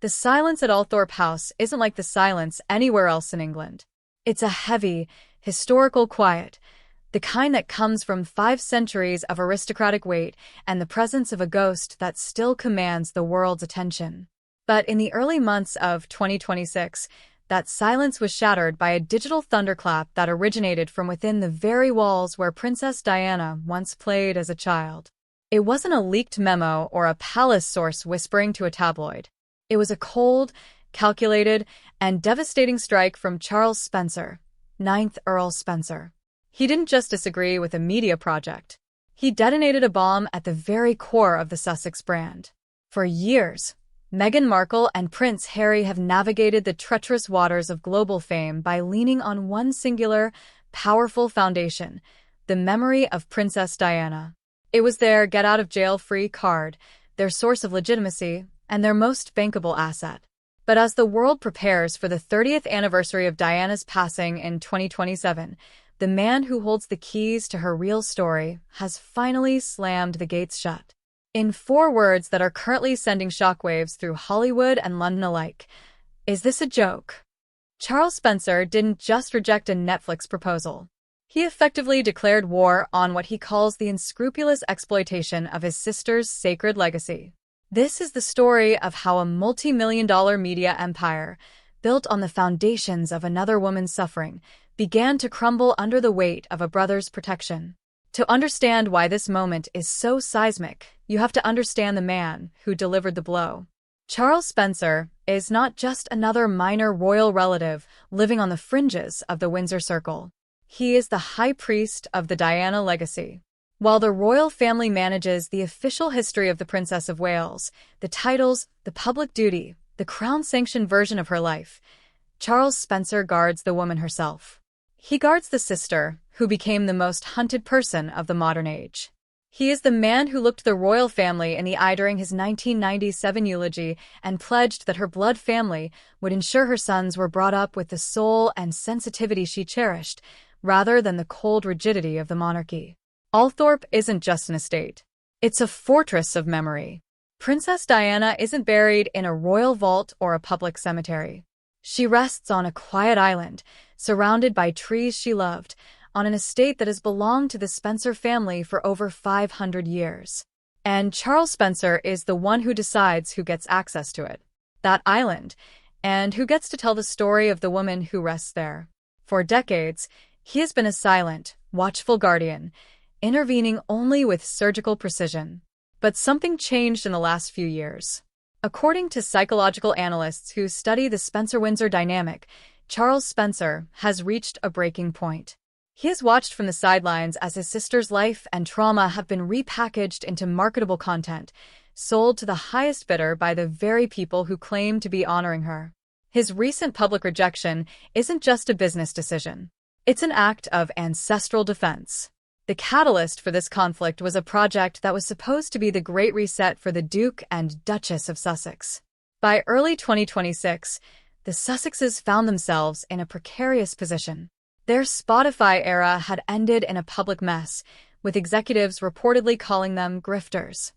The silence at Althorp House isn't like the silence anywhere else in England. It's a heavy, historical quiet, the kind that comes from 5 centuries of aristocratic weight and the presence of a ghost that still commands the world's attention. But in the early months of 2026, that silence was shattered by a digital thunderclap that originated from within the very walls where Princess Diana once played as a child. It wasn't a leaked memo or a palace source whispering to a tabloid. It was a cold, calculated, and devastating strike from Charles Spencer, Ninth Earl Spencer. He didn't just disagree with a media project. He detonated a bomb at the very core of the Sussex brand. For years, Meghan Markle and Prince Harry have navigated the treacherous waters of global fame by leaning on one singular, powerful foundation, the memory of Princess Diana. It was their get-out-of-jail-free card, their source of legitimacy, and their most bankable asset. But as the world prepares for the 30th anniversary of Diana's passing in 2027, the man who holds the keys to her real story has finally slammed the gates shut. In 4 words that are currently sending shockwaves through Hollywood and London alike, is this a joke? Charles Spencer didn't just reject a Netflix proposal. He effectively declared war on what he calls the unscrupulous exploitation of his sister's sacred legacy. This is the story of how a multi-million-dollar media empire, built on the foundations of another woman's suffering, began to crumble under the weight of a brother's protection. To understand why this moment is so seismic, you have to understand the man who delivered the blow. Charles Spencer is not just another minor royal relative living on the fringes of the Windsor Circle. He is the high priest of the Diana legacy. While the royal family manages the official history of the Princess of Wales, the titles, the public duty, the crown-sanctioned version of her life, Charles Spencer guards the woman herself. He guards the sister, who became the most hunted person of the modern age. He is the man who looked the royal family in the eye during his 1997 eulogy and pledged that her blood family would ensure her sons were brought up with the soul and sensitivity she cherished, rather than the cold rigidity of the monarchy. Althorp isn't just an estate. It's a fortress of memory. Princess Diana isn't buried in a royal vault or a public cemetery. She rests on a quiet island, surrounded by trees she loved, on an estate that has belonged to the Spencer family for over 500 years. And Charles Spencer is the one who decides who gets access to it, that island, and who gets to tell the story of the woman who rests there. For decades, he has been a silent, watchful guardian, intervening only with surgical precision. But something changed in the last few years. According to psychological analysts who study the Spencer-Windsor dynamic, Charles Spencer has reached a breaking point. He has watched from the sidelines as his sister's life and trauma have been repackaged into marketable content, sold to the highest bidder by the very people who claim to be honoring her. His recent public rejection isn't just a business decision. It's an act of ancestral defense. The catalyst for this conflict was a project that was supposed to be the Great Reset for the Duke and Duchess of Sussex. By early 2026, the Sussexes found themselves in a precarious position. Their Spotify era had ended in a public mess, with executives reportedly calling them grifters.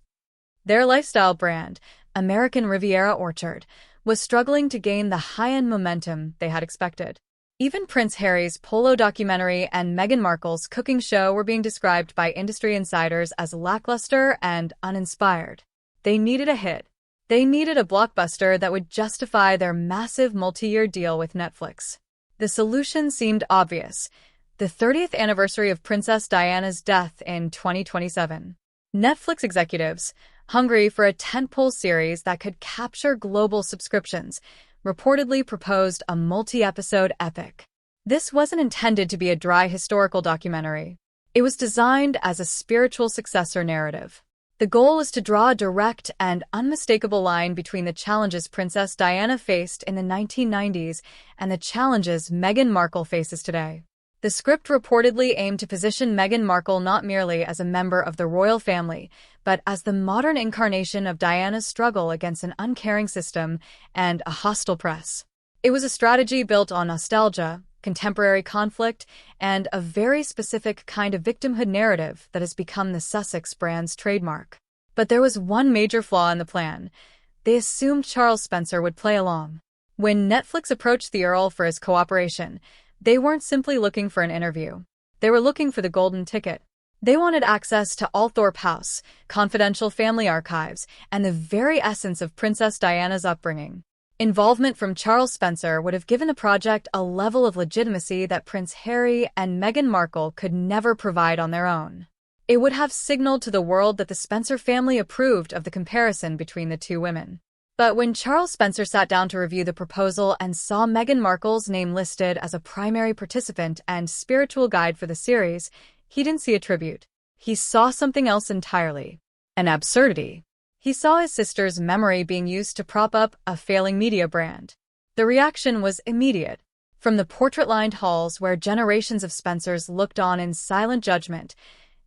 Their lifestyle brand, American Riviera Orchard, was struggling to gain the high-end momentum they had expected. Even Prince Harry's polo documentary and Meghan Markle's cooking show were being described by industry insiders as lackluster and uninspired. They needed a hit. They needed a blockbuster that would justify their massive multi-year deal with Netflix. The solution seemed obvious: the 30th anniversary of Princess Diana's death in 2027. Netflix executives, hungry for a tentpole series that could capture global subscriptions, reportedly proposed a multi-episode epic. This wasn't intended to be a dry historical documentary. It was designed as a spiritual successor narrative. The goal was to draw a direct and unmistakable line between the challenges Princess Diana faced in the 1990s and the challenges Meghan Markle faces today. The script reportedly aimed to position Meghan Markle not merely as a member of the royal family, but as the modern incarnation of Diana's struggle against an uncaring system and a hostile press. It was a strategy built on nostalgia, contemporary conflict, and a very specific kind of victimhood narrative that has become the Sussex brand's trademark. But there was one major flaw in the plan. they assumed Charles Spencer would play along. When Netflix approached the Earl for his cooperation, they weren't simply looking for an interview. They were looking for the golden ticket. They wanted access to Althorp House, confidential family archives, and the very essence of Princess Diana's upbringing. Involvement from Charles Spencer would have given the project a level of legitimacy that Prince Harry and Meghan Markle could never provide on their own. It would have signaled to the world that the Spencer family approved of the comparison between the two women. But when Charles Spencer sat down to review the proposal and saw Meghan Markle's name listed as a primary participant and spiritual guide for the series, he didn't see a tribute. He saw something else entirely. An absurdity. He saw his sister's memory being used to prop up a failing media brand. The reaction was immediate. From the portrait-lined halls where generations of Spencers looked on in silent judgment,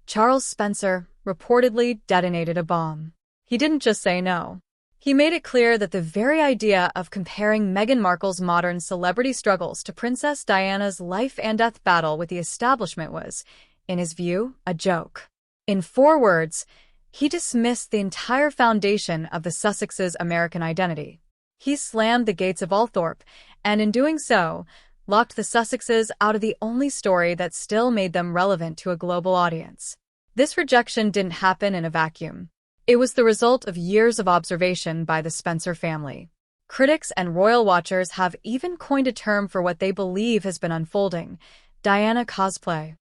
Charles Spencer reportedly detonated a bomb. He didn't just say no. He made it clear that the very idea of comparing Meghan Markle's modern celebrity struggles to Princess Diana's life-and-death battle with the establishment was, in his view, a joke. In 4 words, he dismissed the entire foundation of the Sussex's American identity. He slammed the gates of Althorp, and in doing so, locked the Sussexes out of the only story that still made them relevant to a global audience. This rejection didn't happen in a vacuum. It was the result of years of observation by the Spencer family. Critics and royal watchers have even coined a term for what they believe has been unfolding: Diana cosplay.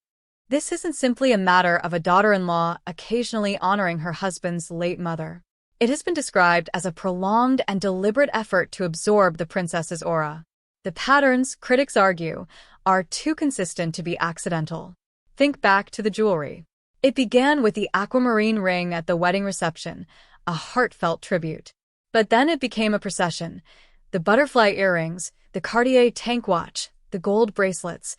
This isn't simply a matter of a daughter-in-law occasionally honoring her husband's late mother. It has been described as a prolonged and deliberate effort to absorb the princess's aura. The patterns, critics argue, are too consistent to be accidental. Think back to the jewelry. It began with the aquamarine ring at the wedding reception, a heartfelt tribute. But then it became a procession. The butterfly earrings, the Cartier tank watch, the gold bracelets,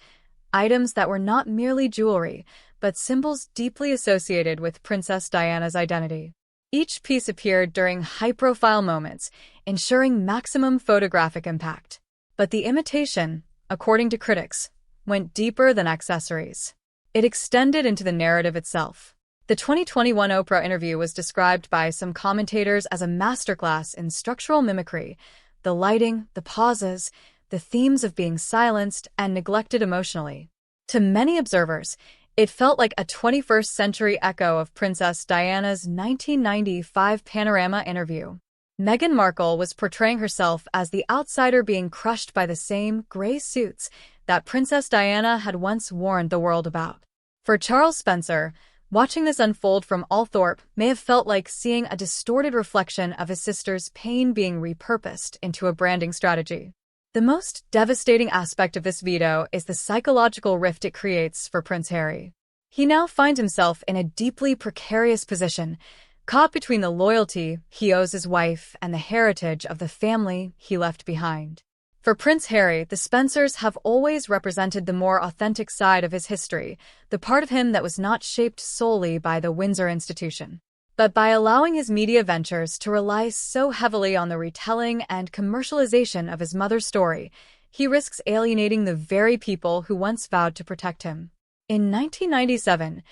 items that were not merely jewelry, but symbols deeply associated with Princess Diana's identity. Each piece appeared during high-profile moments, ensuring maximum photographic impact. But the imitation, according to critics, went deeper than accessories. It extended into the narrative itself. The 2021 Oprah interview was described by some commentators as a masterclass in structural mimicry: the lighting, the pauses, the themes of being silenced and neglected emotionally. To many observers, it felt like a 21st century echo of Princess Diana's 1995 Panorama interview. Meghan Markle was portraying herself as the outsider being crushed by the same gray suits that Princess Diana had once warned the world about. For Charles Spencer, watching this unfold from Althorp may have felt like seeing a distorted reflection of his sister's pain being repurposed into a branding strategy. The most devastating aspect of this veto is the psychological rift it creates for Prince Harry. He now finds himself in a deeply precarious position, caught between the loyalty he owes his wife and the heritage of the family he left behind. For Prince Harry, the Spencers have always represented the more authentic side of his history, the part of him that was not shaped solely by the Windsor institution. But by allowing his media ventures to rely so heavily on the retelling and commercialization of his mother's story, he risks alienating the very people who once vowed to protect him. In 1997,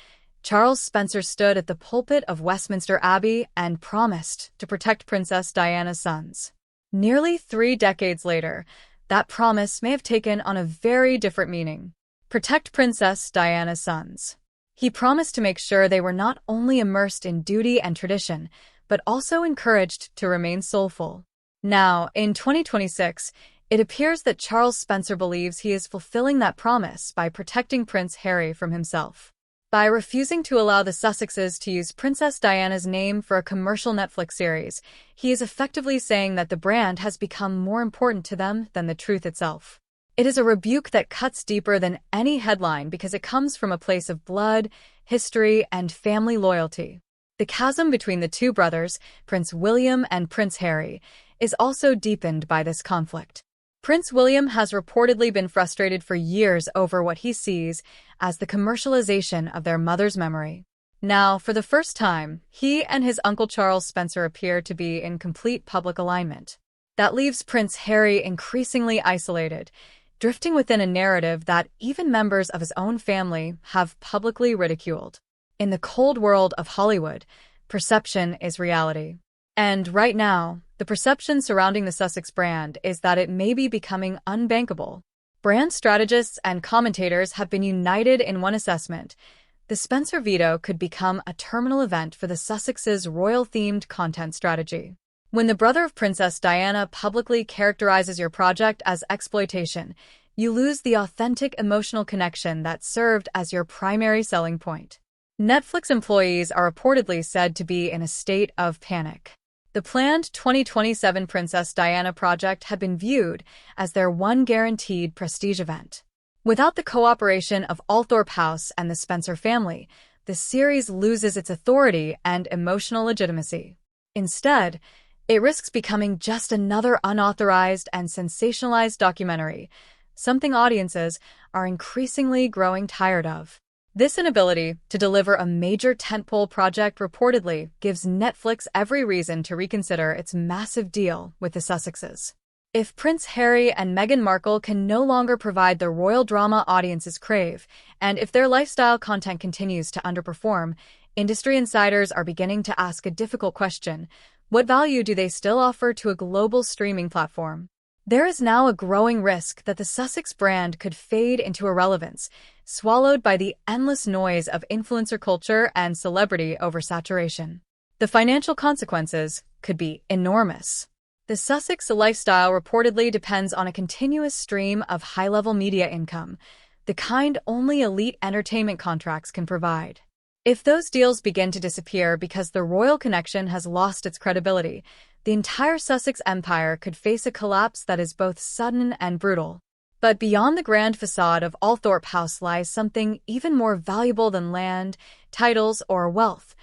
Charles Spencer stood at the pulpit of Westminster Abbey and promised to protect Princess Diana's sons. Nearly 3 decades later, that promise may have taken on a very different meaning. Protect Princess Diana's sons. He promised to make sure they were not only immersed in duty and tradition, but also encouraged to remain soulful. Now, in 2026, it appears that Charles Spencer believes he is fulfilling that promise by protecting Prince Harry from himself. By refusing to allow the Sussexes to use Princess Diana's name for a commercial Netflix series, he is effectively saying that the brand has become more important to them than the truth itself. It is a rebuke that cuts deeper than any headline because it comes from a place of blood, history, and family loyalty. The chasm between the two brothers, Prince William and Prince Harry, is also deepened by this conflict. Prince William has reportedly been frustrated for years over what he sees as the commercialization of their mother's memory. Now, for the first time, he and his uncle Charles Spencer appear to be in complete public alignment. That leaves Prince Harry increasingly isolated, drifting within a narrative that even members of his own family have publicly ridiculed. In the cold world of Hollywood, perception is reality. And right now, The perception surrounding the Sussex brand is that it may be becoming unbankable. Brand strategists and commentators have been united in one assessment. The Spencer veto could become a terminal event for the Sussex's royal-themed content strategy. When the brother of Princess Diana publicly characterizes your project as exploitation, you lose the authentic emotional connection that served as your primary selling point. Netflix employees are reportedly said to be in a state of panic. The planned 2027 Princess Diana project had been viewed as their one guaranteed prestige event. Without the cooperation of Althorp House and the Spencer family, the series loses its authority and emotional legitimacy. Instead, it risks becoming just another unauthorized and sensationalized documentary, something audiences are increasingly growing tired of. This inability to deliver a major tentpole project reportedly gives Netflix every reason to reconsider its massive deal with the Sussexes. If Prince Harry and Meghan Markle can no longer provide the royal drama audiences crave, and if their lifestyle content continues to underperform, industry insiders are beginning to ask a difficult question: what value do they still offer to a global streaming platform? There is now a growing risk that the Sussex brand could fade into irrelevance, swallowed by the endless noise of influencer culture and celebrity oversaturation. The financial consequences could be enormous. The Sussex lifestyle reportedly depends on a continuous stream of high-level media income, the kind only elite entertainment contracts can provide. If those deals begin to disappear because the royal connection has lost its credibility, the entire Sussex empire could face a collapse that is both sudden and brutal. But beyond the grand facade of Althorp House lies something even more valuable than land, titles, or wealth: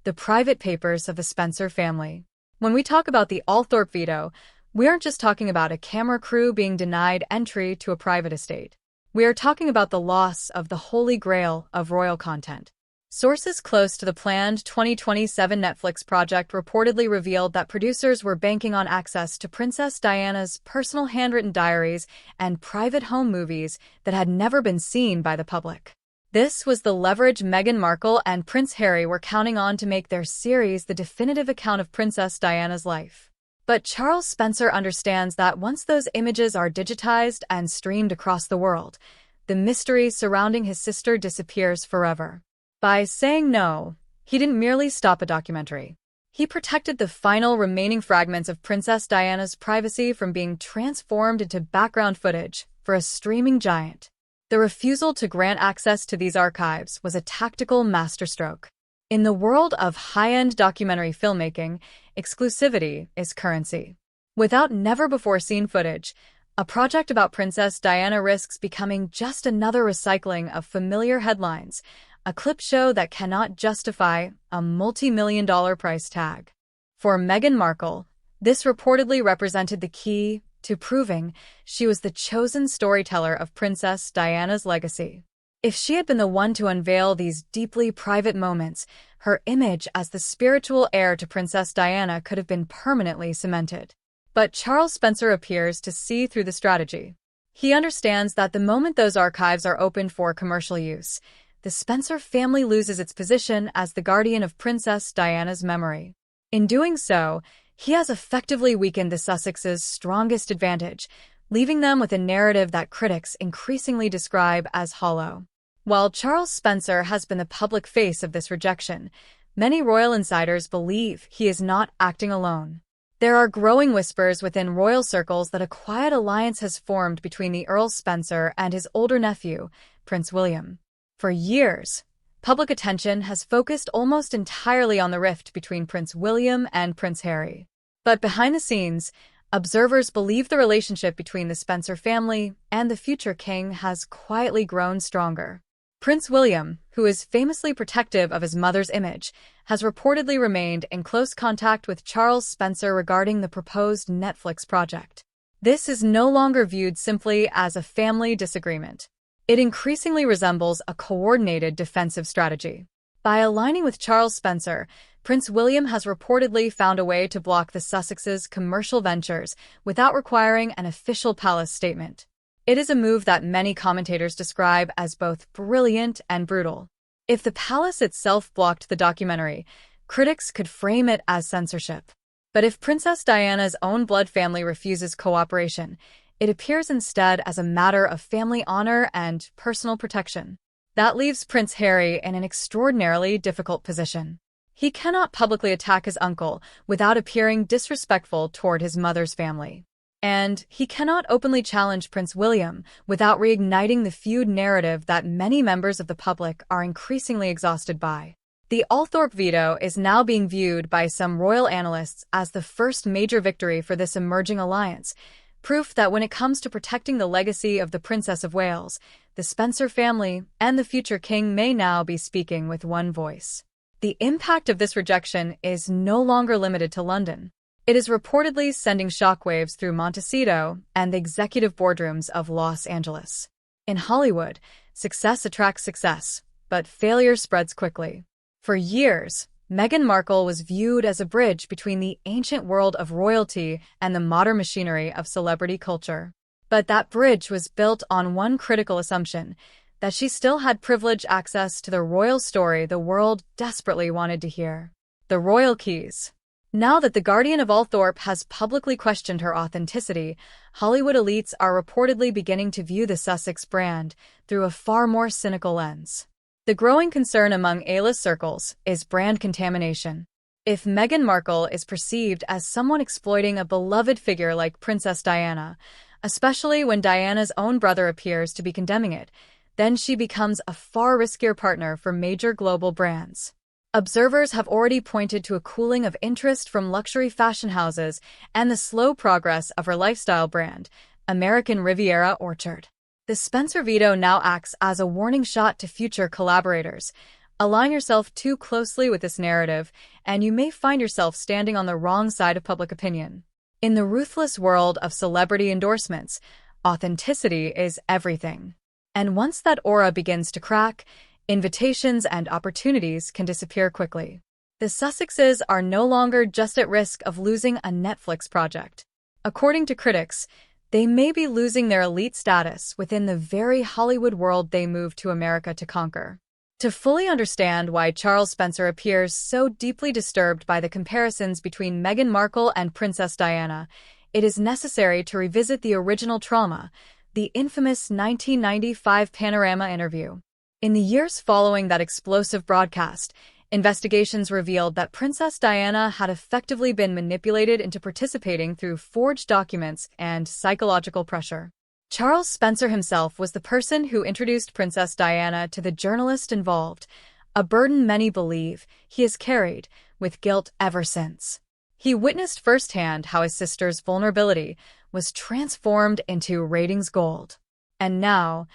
the private papers of the Spencer family. When we talk about the Althorp Veto, we aren't just talking about a camera crew being denied entry to a private estate. We are talking about the loss of the holy grail of royal content. Sources close to the planned 2027 Netflix project reportedly revealed that producers were banking on access to Princess Diana's personal handwritten diaries and private home movies that had never been seen by the public. This was the leverage Meghan Markle and Prince Harry were counting on to make their series the definitive account of Princess Diana's life. But Charles Spencer understands that once those images are digitized and streamed across the world, the mystery surrounding his sister disappears forever. By saying no, he didn't merely stop a documentary. He protected the final remaining fragments of Princess Diana's privacy from being transformed into background footage for a streaming giant. The refusal to grant access to these archives was a tactical masterstroke. In the world of high-end documentary filmmaking, exclusivity is currency. Without never-before-seen footage, a project about Princess Diana risks becoming just another recycling of familiar headlines, a clip show that cannot justify a multi-million-dollar price tag. For Meghan Markle, this reportedly represented the key to proving she was the chosen storyteller of Princess Diana's legacy. If she had been the one to unveil these deeply private moments, her image as the spiritual heir to Princess Diana could have been permanently cemented. But Charles Spencer appears to see through the strategy. He understands that the moment those archives are opened for commercial use, the Spencer family loses its position as the guardian of Princess Diana's memory. In doing so, he has effectively weakened the Sussex's strongest advantage, leaving them with a narrative that critics increasingly describe as hollow. While Charles Spencer has been the public face of this rejection, many royal insiders believe he is not acting alone. There are growing whispers within royal circles that a quiet alliance has formed between the Earl Spencer and his older nephew, Prince William. For years, public attention has focused almost entirely on the rift between Prince William and Prince Harry. But behind the scenes, observers believe the relationship between the Spencer family and the future king has quietly grown stronger. Prince William, who is famously protective of his mother's image, has reportedly remained in close contact with Charles Spencer regarding the proposed Netflix project. This is no longer viewed simply as a family disagreement. It increasingly resembles a coordinated defensive strategy. By aligning with Charles Spencer, Prince William has reportedly found a way to block the Sussex's commercial ventures without requiring an official palace statement. It is a move that many commentators describe as both brilliant and brutal. If the palace itself blocked the documentary, critics could frame it as censorship. But if Princess Diana's own blood family refuses cooperation, it appears instead as a matter of family honor and personal protection. That leaves Prince Harry in an extraordinarily difficult position. He cannot publicly attack his uncle without appearing disrespectful toward his mother's family. And he cannot openly challenge Prince William without reigniting the feud narrative that many members of the public are increasingly exhausted by. The Althorp Veto is now being viewed by some royal analysts as the first major victory for this emerging alliance, proof that when it comes to protecting the legacy of the Princess of Wales, the Spencer family and the future king may now be speaking with one voice. The impact of this rejection is no longer limited to London. It is reportedly sending shockwaves through Montecito and the executive boardrooms of Los Angeles. In Hollywood, success attracts success, but failure spreads quickly. For years, Meghan Markle was viewed as a bridge between the ancient world of royalty and the modern machinery of celebrity culture. But that bridge was built on one critical assumption, that she still had privileged access to the royal story the world desperately wanted to hear. The royal keys. Now that the Guardian of Althorp has publicly questioned her authenticity, Hollywood elites are reportedly beginning to view the Sussex brand through a far more cynical lens. The growing concern among A-list circles is brand contamination. If Meghan Markle is perceived as someone exploiting a beloved figure like Princess Diana, especially when Diana's own brother appears to be condemning it, then she becomes a far riskier partner for major global brands. Observers have already pointed to a cooling of interest from luxury fashion houses and the slow progress of her lifestyle brand, American Riviera Orchard. The Spencer veto now acts as a warning shot to future collaborators. Align yourself too closely with this narrative, and you may find yourself standing on the wrong side of public opinion. In the ruthless world of celebrity endorsements, authenticity is everything. And once that aura begins to crack, invitations and opportunities can disappear quickly. The Sussexes are no longer just at risk of losing a Netflix project. According to critics, they may be losing their elite status within the very Hollywood world they moved to America to conquer. To fully understand why Charles Spencer appears so deeply disturbed by the comparisons between Meghan Markle and Princess Diana, it is necessary to revisit the original trauma, the infamous 1995 Panorama interview. In the years following that explosive broadcast, investigations revealed that Princess Diana had effectively been manipulated into participating through forged documents and psychological pressure. Charles Spencer himself was the person who introduced Princess Diana to the journalist involved, a burden many believe he has carried with guilt ever since. He witnessed firsthand how his sister's vulnerability was transformed into ratings gold. And now,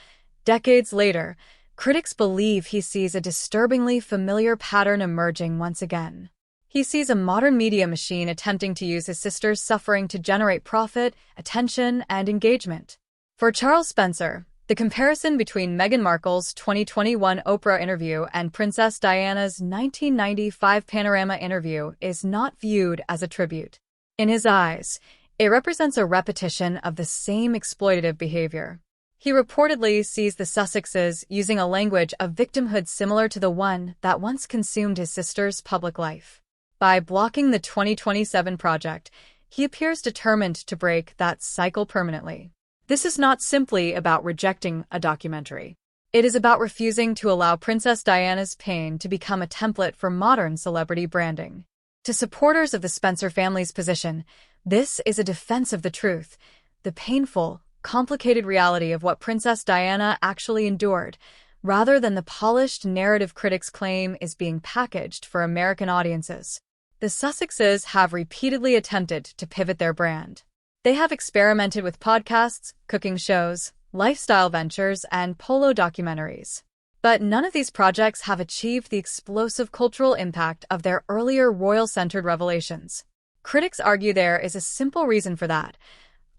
decades later, critics believe he sees a disturbingly familiar pattern emerging once again. He sees a modern media machine attempting to use his sister's suffering to generate profit, attention, and engagement. For Charles Spencer, the comparison between Meghan Markle's 2021 Oprah interview and Princess Diana's 1995 Panorama interview is not viewed as a tribute. In his eyes, it represents a repetition of the same exploitative behavior. He reportedly sees the Sussexes using a language of victimhood similar to the one that once consumed his sister's public life. By blocking the 2027 project, he appears determined to break that cycle permanently. This is not simply about rejecting a documentary. It is about refusing to allow Princess Diana's pain to become a template for modern celebrity branding. To supporters of the Spencer family's position, this is a defense of the truth, the painful, complicated reality of what Princess Diana actually endured, rather than the polished narrative critics claim is being packaged for American audiences. The Sussexes have repeatedly attempted to pivot their brand. They have experimented with podcasts, cooking shows, lifestyle ventures, and polo documentaries. But none of these projects have achieved the explosive cultural impact of their earlier royal-centered revelations. Critics argue there is a simple reason for that.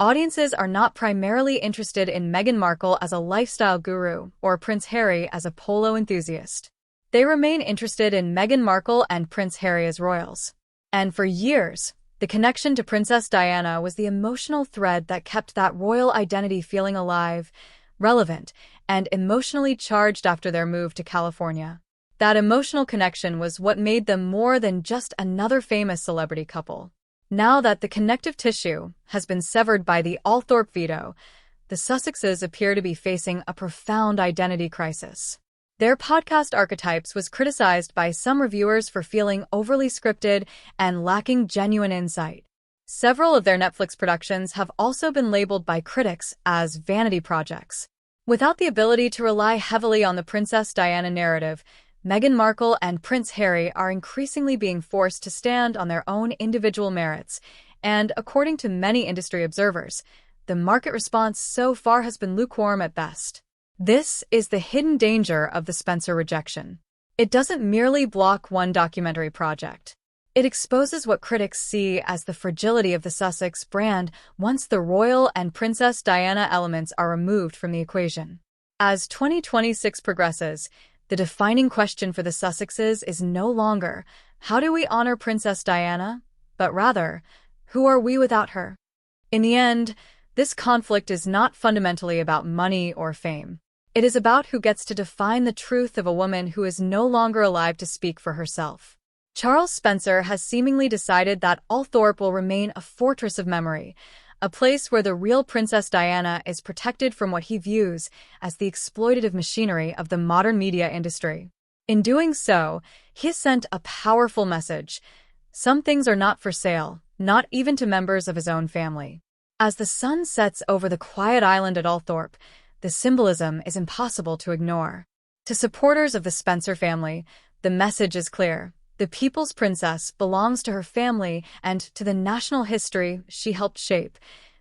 Audiences are not primarily interested in Meghan Markle as a lifestyle guru or Prince Harry as a polo enthusiast. They remain interested in Meghan Markle and Prince Harry as royals. And for years, the connection to Princess Diana was the emotional thread that kept that royal identity feeling alive, relevant, and emotionally charged after their move to California. That emotional connection was what made them more than just another famous celebrity couple. Now that the connective tissue has been severed by the Althorp Veto, the Sussexes appear to be facing a profound identity crisis. Their podcast archetypes was criticized by some reviewers for feeling overly scripted and lacking genuine insight. Several of their Netflix productions have also been labeled by critics as vanity projects. Without the ability to rely heavily on the Princess Diana narrative, Meghan Markle and Prince Harry are increasingly being forced to stand on their own individual merits, and according to many industry observers, the market response so far has been lukewarm at best. This is the hidden danger of the Spencer rejection. It doesn't merely block one documentary project. It exposes what critics see as the fragility of the Sussex brand once the royal and Princess Diana elements are removed from the equation. As 2026 progresses, the defining question for the Sussexes is no longer, how do we honor Princess Diana? But rather, who are we without her? In the end, this conflict is not fundamentally about money or fame. It is about who gets to define the truth of a woman who is no longer alive to speak for herself. Charles Spencer has seemingly decided that Althorp will remain a fortress of memory, a place where the real Princess Diana is protected from what he views as the exploitative machinery of the modern media industry. In doing so, he has sent a powerful message. Some things are not for sale, not even to members of his own family. As the sun sets over the quiet island at Althorp, the symbolism is impossible to ignore. To supporters of the Spencer family, the message is clear. The people's princess belongs to her family and to the national history she helped shape,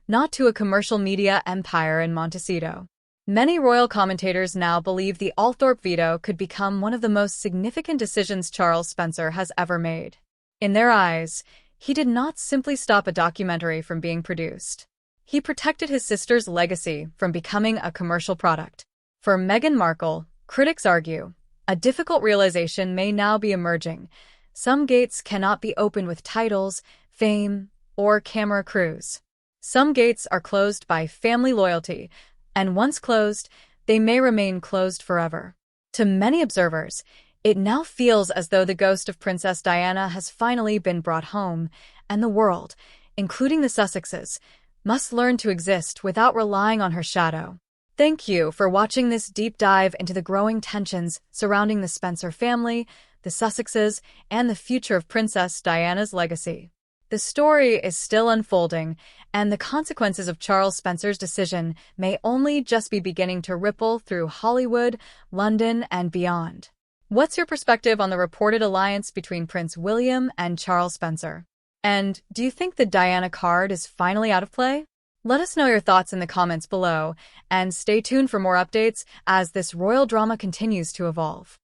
not to a commercial media empire in Montecito. Many royal commentators now believe the Althorp Veto could become one of the most significant decisions Charles Spencer has ever made. In their eyes, he did not simply stop a documentary from being produced. He protected his sister's legacy from becoming a commercial product. For Meghan Markle, critics argue, a difficult realization may now be emerging. Some gates cannot be opened with titles, fame, or camera crews. Some gates are closed by family loyalty, and once closed, they may remain closed forever. To many observers, it now feels as though the ghost of Princess Diana has finally been brought home, and the world, including the Sussexes, must learn to exist without relying on her shadow. Thank you for watching this deep dive into the growing tensions surrounding the Spencer family, the Sussexes, and the future of Princess Diana's legacy. The story is still unfolding, and the consequences of Charles Spencer's decision may only just be beginning to ripple through Hollywood, London, and beyond. What's your perspective on the reported alliance between Prince William and Charles Spencer? And do you think the Diana card is finally out of play? Let us know your thoughts in the comments below, and stay tuned for more updates as this royal drama continues to evolve.